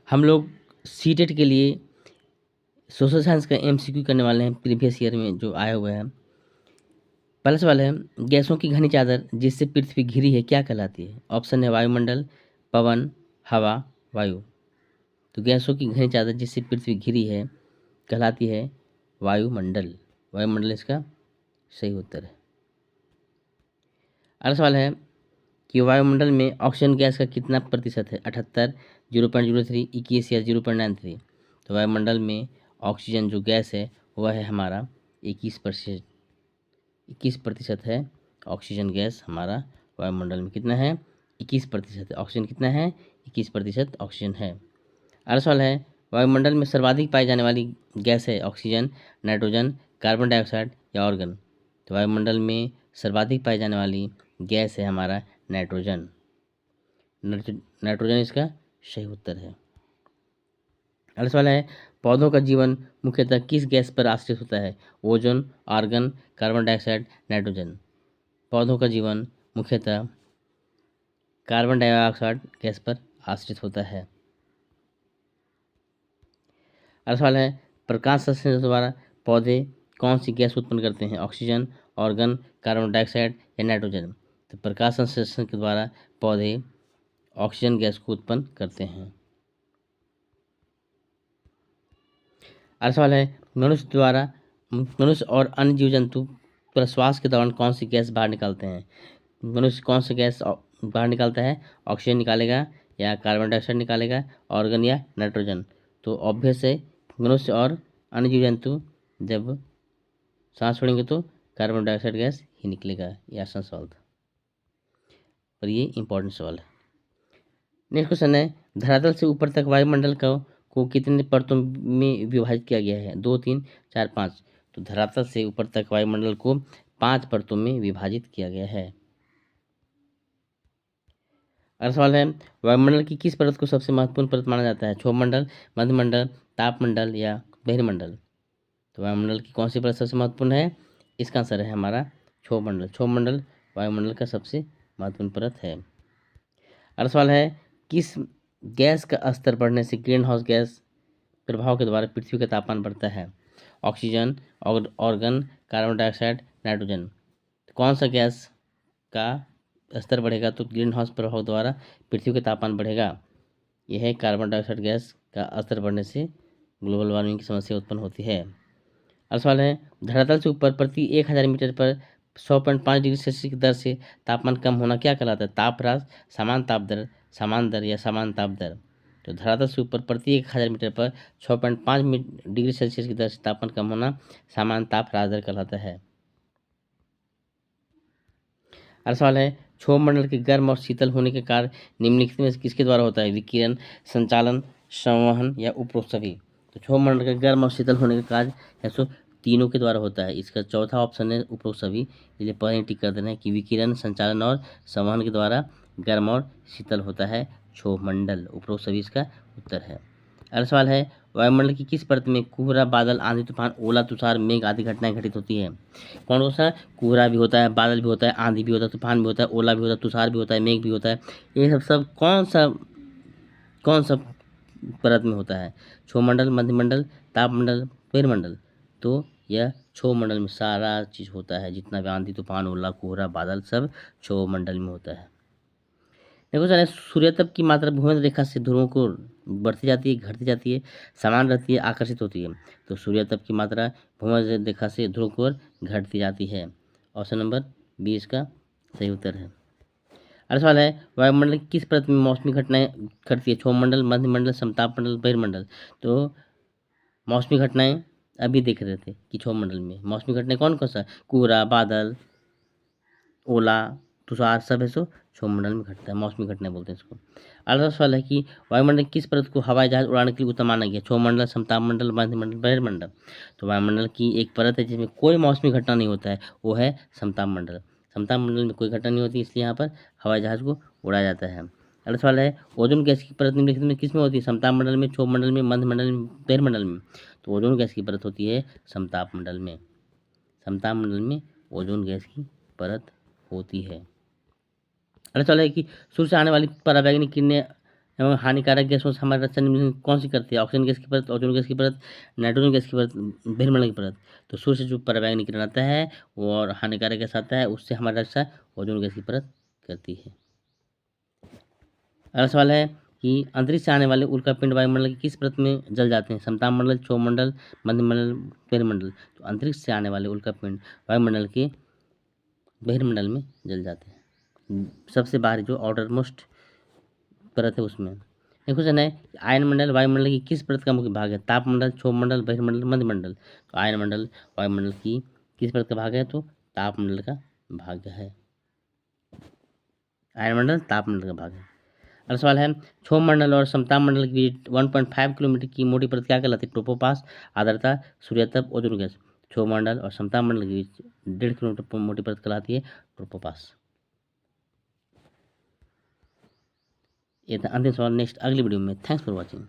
हम लोग सीटेट के लिए सोशल साइंस का एमसीक्यू करने वाले हैं, प्रीवियस ईयर में जो आया हुआ है। पहला सवाल है, गैसों की घनी चादर जिससे पृथ्वी घिरी है क्या कहलाती है? ऑप्शन है वायुमंडल, पवन, हवा, वायु। तो गैसों की घनी चादर जिससे पृथ्वी घिरी है कहलाती है वायुमंडल। वायुमंडल इसका सही उत्तर है। अगला सवाल है कि वायुमंडल में ऑक्सीजन गैस का कितना प्रतिशत है? 78, 0.03, 21 या 0.93। तो वायुमंडल में ऑक्सीजन जो गैस है वह है हमारा 21%। 21% है ऑक्सीजन गैस हमारा वायुमंडल में। कितना है? 21% है। ऑक्सीजन कितना है? 21% ऑक्सीजन है। अगला सवाल है, वायुमंडल में सर्वाधिक पाई जाने वाली गैस है ऑक्सीजन, नाइट्रोजन, कार्बन डाइऑक्साइड या ऑर्गन। तो वायुमंडल में सर्वाधिक पाई जाने वाली गैस है हमारा नाइट्रोजन। नाइट्रोजन इसका सही उत्तर है। अगला सवाल है, पौधों का जीवन मुख्यतः किस गैस पर आश्रित होता है? Ozone, argon, carbon dioxide, nitrogen. पौधों का जीवन मुख्यतः कार्बन डाइऑक्साइड गैस पर आश्रित होता है। अगला सवाल है, प्रकाश संश्लेषण द्वारा पौधे कौन सी गैस उत्पन्न करते हैं? ऑक्सीजन, ऑर्गन, कार्बन डाइऑक्साइड या नाइट्रोजन। तो प्रकाश संश्लेषण के द्वारा पौधे ऑक्सीजन गैस को उत्पन्न करते हैं। अगला सवाल है, मनुष्य और अन्य जीव जंतु प्रश्वास के दौरान कौन सी गैस बाहर निकालते हैं? मनुष्य कौन सी गैस बाहर निकालता है? ऑक्सीजन निकालेगा या कार्बन डाइऑक्साइड निकालेगा, ऑर्गन या नाइट्रोजन। तो ऑब्वियस है मनुष्य और अन्य जीव जंतु जब सांस छोड़ेंगे तो कार्बन डाइऑक्साइड गैस ही निकलेगा। ये आसान सवाल था और ये इंपॉर्टेंट सवाल है। नेक्स्ट क्वेश्चन है, धरातल से ऊपर तक वायुमंडल को कितने परतों में विभाजित किया गया है? 2, 3, 4, 5। तो धरातल से ऊपर तक वायुमंडल को 5 परतों में विभाजित किया गया है। अगला सवाल है, वायुमंडल की किस परत को सबसे महत्वपूर्ण परत माना जाता है? क्षोभमंडल, मध्यमंडल, तापमंडल या बहिर्मंडल। तो वायुमंडल की कौन सी परत सबसे महत्वपूर्ण है? इसका आंसर है हमारा क्षोभमंडल। क्षोभमंडल वायुमंडल का सबसे महत्वपूर्ण परत है। अगला सवाल है, किस गैस का स्तर बढ़ने से ग्रीन हाउस गैस प्रभाव के द्वारा पृथ्वी का तापमान बढ़ता है? Oxygen, organ, carbon dioxide, nitrogen. कौन सा गैस का स्तर बढ़ेगा तो ग्रीन हाउस प्रभाव द्वारा पृथ्वी का तापमान बढ़ेगा? यह है कार्बन डाइऑक्साइड गैस का स्तर बढ़ने से ग्लोबल वार्मिंग की समस्या उत्पन्न होती है। अगला सवाल है, धरातल से ऊपर प्रति 1000 मीटर पर 100.5 डिग्री सेल्सियस की दर से तापमान कम होना क्या कहलाता है? ताप ह्रास, समान दर या समान ताप दर। तो धरातल से ऊपर प्रति 1000 मीटर पर 6.5 डिग्री सेल्सियस की दर से तापमान कम होना समान ताप ह्रास दर कहलाता है। अगला सवाल है, क्षोभमंडल के गर्म और शीतल होने के कार्य निम्नलिखित में से किसके द्वारा होता है? विकिरण, संचालन, संवहन या उपरोक्त सभी। तो क्षोभमंडल के गर्म और शीतल होने का कार्य है सो तीनों के द्वारा होता है। इसका चौथा ऑप्शन है उपरोक्त सभी, इसलिए पहले टिक कर देना है कि विकिरण, संचालन और संवहन के द्वारा गर्म और शीतल होता है क्षोभमंडल। उपरोक्त सभी इसका उत्तर है। अगला सवाल है, वायुमंडल की किस परत में कोहरा, बादल, आंधी, तूफान, ओला, तुषार, मेघ आदि घटनाएं घटित होती है? कौन सा? कोहरा भी होता है, बादल भी होता है, आंधी भी होता है, तूफान भी होता है, ओला भी होता है, तुषार भी होता है, मेघ भी होता है। ये सब कौन सा परत में होता है? क्षोभमंडल, मध्यमंडल, तापमंडल, बहिर्मंडल। तो यह क्षोभमंडल में सारा चीज होता है, जितना भी आंधी, तूफान, ओला, कोहरा, बादल सब क्षोभमंडल में होता है। देखो सर, सूर्यतप की मात्रा भूमध्य रेखा से ध्रुवों को बढ़ती जाती है, घटती जाती है, समान रहती है, आकर्षित होती है। तो सूर्यतप की मात्रा भूमध्य रेखा से ध्रुव को घटती जाती है। ऑप्शन नंबर 20 का सही उत्तर है। अगला सवाल है, वायुमंडल की किस परत में मौसमी घटनाएं घटती है? क्षोभमंडल, मध्यमंडल, समतापमंडल, बहिर्मंडल। तो मौसमी घटनाएं अभी देख रहे थे कि क्षोभमंडल में मौसमी घटनाएं कौन कौन सा? कोहरा, बादल, ओला, तुषार सब है सो क्षोभमंडल में घटता है, मौसमी घटनाएं बोलते हैं इसको। अगला सवाल है कि वायुमंडल किस परत को हवाई जहाज उड़ाने के लिए उत्तम माना गया? क्षोभमंडल, समतापमंडल, मध्यमंडल, बहिर्मंडल। तो वायुमंडल की एक परत है जिसमें कोई मौसमी घटना नहीं होता है, वो है समतापमंडल। समतापमंडल में कोई घटना नहीं होती, इसलिए यहाँ पर हवाई जहाज को उड़ाया जाता है। अगला सवाल है, ओजोन गैस की परत निम्नलिखित में किस में होती है? समतापमंडल में, क्षोभमंडल में, मध्यमंडल में, बहिर्मंडल में। तो ओजोन गैस की परत होती है समतापमंडल में। समतापमंडल में ओजोन गैस की परत होती है। अगला सवाल है कि सूर्य से आने वाली पराबैंगनी किरणें एवं हानिकारक गैसों से हमारी रक्षा निम्नलिखित कौन सी करती है? ऑक्सीजन गैस की परत, ओजोन गैस की परत, नाइट्रोजन गैस की परत, बहिर्मंडल की परत। तो सूर्य से जो पराबैंगनी निकल आता है और हानिकारक गैस आता है, उससे हमारी रक्षा ओजोन गैस की परत करती है। अगला सवाल है कि अंतरिक्ष से आने वाले उल्कापिंड वायुमंडल की किस परत में जल जाते हैं? समताप मंडल, क्षोभ मंडल, मंडल, बहिर्मंडल। तो अंतरिक्ष से आने वाले उल्कापिंड वायुमंडल के बहिर्मंडल में जल जाते हैं, सबसे बाहरी जो आउटर मोस्ट परत है उसमें। एक क्वेश्चन है आयन मंडल वायुमंडल की किस परत का मुख्य भाग है? ताप मंडल, क्षोभ मंडल, बहिर्मंडल, मंडल। तो आयन मंडल वायुमंडल की किस परत का भाग है? तो ताप मंडल का भाग है। आयन मंडल ताप मंडल का भाग है। अगला सवाल है क्षोभ मंडल और समताप मंडल के बीच 1.5 किलोमीटर की मोटी परत क्या कहलाती है? ट्रोपोपास, आर्द्रता, सूर्यताप, ओजोन गैस। क्षोभ मंडल और समताप मंडल के बीच 1.5 किलोमीटर मोटी परत कहलाती है ट्रोपोपास। ये था अंतिम सवाल। नेक्स्ट अगली वीडियो में। Thanks for watching.